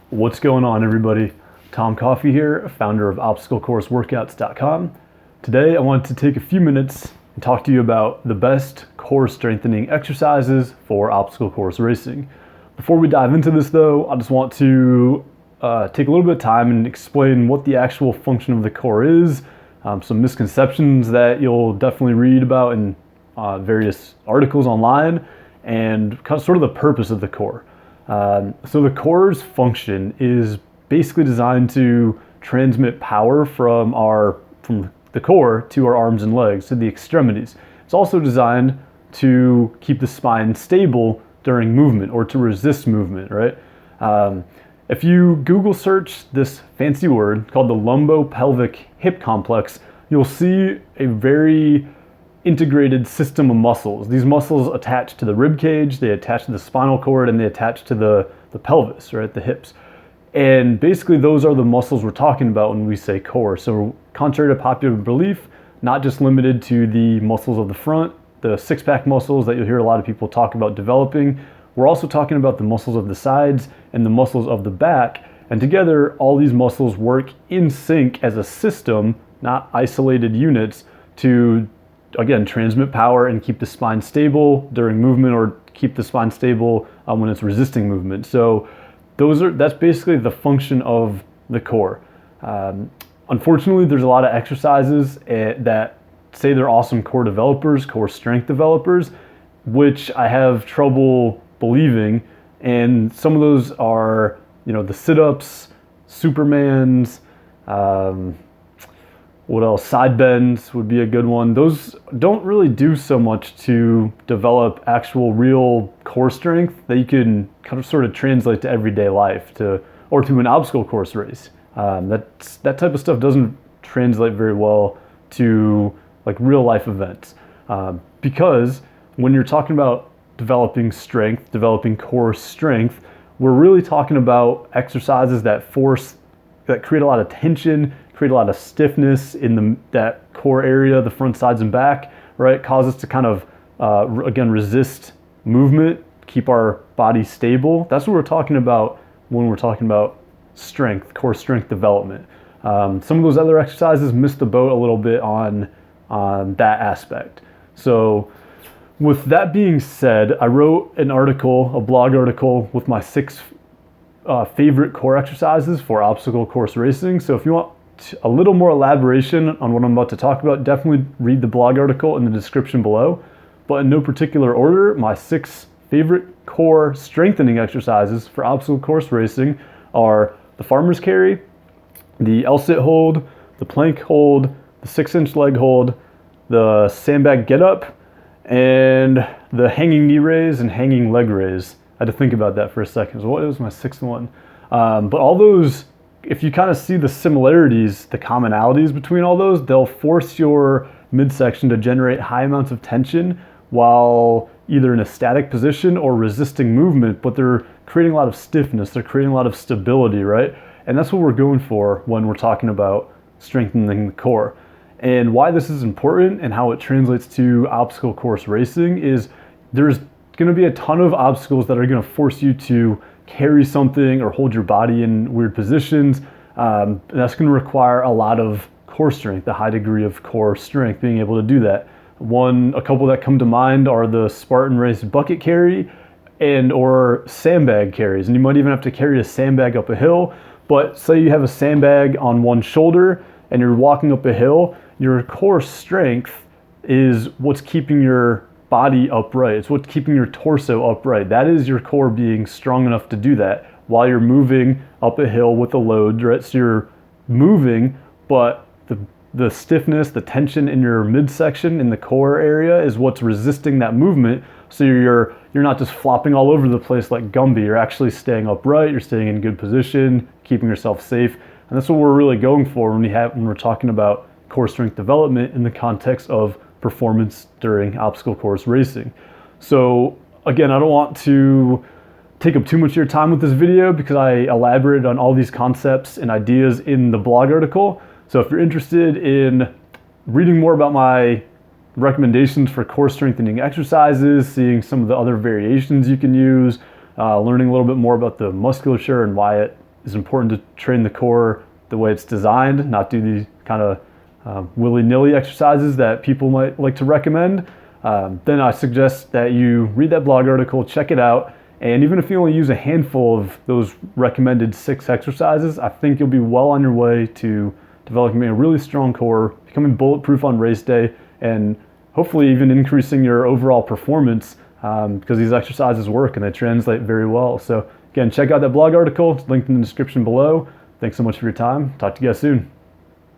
What's going on, everybody? Tom Coffey here, founder of ObstacleCourseWorkouts.com. Today I want to take a few minutes and talk to you about the best core strengthening exercises for obstacle course racing. Before we dive into this though, I just want to take a little bit of time and explain what the actual function of the core is, some misconceptions that you'll definitely read about in various articles online, and kind of sort of the purpose of the core. So the core's function is basically designed to transmit power from the core to our arms and legs, to the extremities. It's also designed to keep the spine stable during movement or to resist movement, right? If you Google search this fancy word called the lumbopelvic hip complex, you'll see a very integrated system of muscles. These muscles attach to the rib cage, they attach to the spinal cord, and they attach to the pelvis, right, the hips. And basically those are the muscles we're talking about when we say core. So contrary to popular belief, not just limited to the muscles of the front, the six-pack muscles that you'll hear a lot of people talk about developing. We're also talking about the muscles of the sides and the muscles of the back. And together, all these muscles work in sync as a system, not isolated units, to again, transmit power and keep the spine stable during movement, or keep the spine stable when it's resisting movement. So that's basically the function of the core. Unfortunately, there's a lot of exercises that say they're awesome core developers, core strength developers, which I have trouble believing. And some of those are, the sit-ups, Supermans, what else? Side bends would be a good one. Those don't really do so much to develop actual real core strength that you can kind of sort of translate to everyday life or to an obstacle course race. That type of stuff doesn't translate very well to like real life events. Because when you're talking about developing strength, developing core strength, we're really talking about exercises that create a lot of tension, create a lot of stiffness in that core area, the front, sides, and back, right? Cause us to kind of, again, resist movement, keep our body stable. That's what we're talking about when we're talking about strength, core strength development. Some of those other exercises miss the boat a little bit on that aspect. So with that being said, I wrote a blog article with my 6 favorite core exercises for obstacle course racing. So if you want a little more elaboration on what I'm about to talk about, definitely read the blog article in the description below. But in no particular order, my 6 favorite core strengthening exercises for obstacle course racing are the farmer's carry, the L-sit hold, the plank hold, the 6-inch leg hold, the sandbag get up, and the hanging knee raise and hanging leg raise. I had to think about that for a second. So what was my 6th one? But all those, if you kind of see the similarities, the commonalities between all those, they'll force your midsection to generate high amounts of tension while either in a static position or resisting movement, but they're creating a lot of stiffness, they're creating a lot of stability, right? And that's what we're going for when we're talking about strengthening the core. And why this is important and how it translates to obstacle course racing is there's going to be a ton of obstacles that are going to force you to carry something or hold your body in weird positions. That's going to require a lot of core strength, a high degree of core strength, being able to do that. A couple that come to mind are the Spartan Race bucket carry or sandbag carries. And you might even have to carry a sandbag up a hill. But say you have a sandbag on one shoulder and you're walking up a hill, your core strength is what's keeping your body upright. It's what's keeping your torso upright. That is your core being strong enough to do that while you're moving up a hill with a load, right? So you're moving, but the stiffness, the tension in your midsection in the core area is what's resisting that movement. So you're not just flopping all over the place like Gumby. You're actually staying upright. You're staying in good position, keeping yourself safe. And that's what we're really going for when we're talking about core strength development in the context of performance during obstacle course racing. So again, I don't want to take up too much of your time with this video because I elaborated on all these concepts and ideas in the blog article. So if you're interested in reading more about my recommendations for core strengthening exercises, seeing some of the other variations you can use, learning a little bit more about the musculature and why it is important to train the core the way it's designed, not do the kind of willy-nilly exercises that people might like to recommend, then I suggest that you read that blog article, check it out, and even if you only use a handful of those recommended 6 exercises, I think you'll be well on your way to developing a really strong core, becoming bulletproof on race day, and hopefully even increasing your overall performance because these exercises work and they translate very well. So again, check out that blog article. It's linked in the description below. Thanks so much for your time. Talk to you guys soon.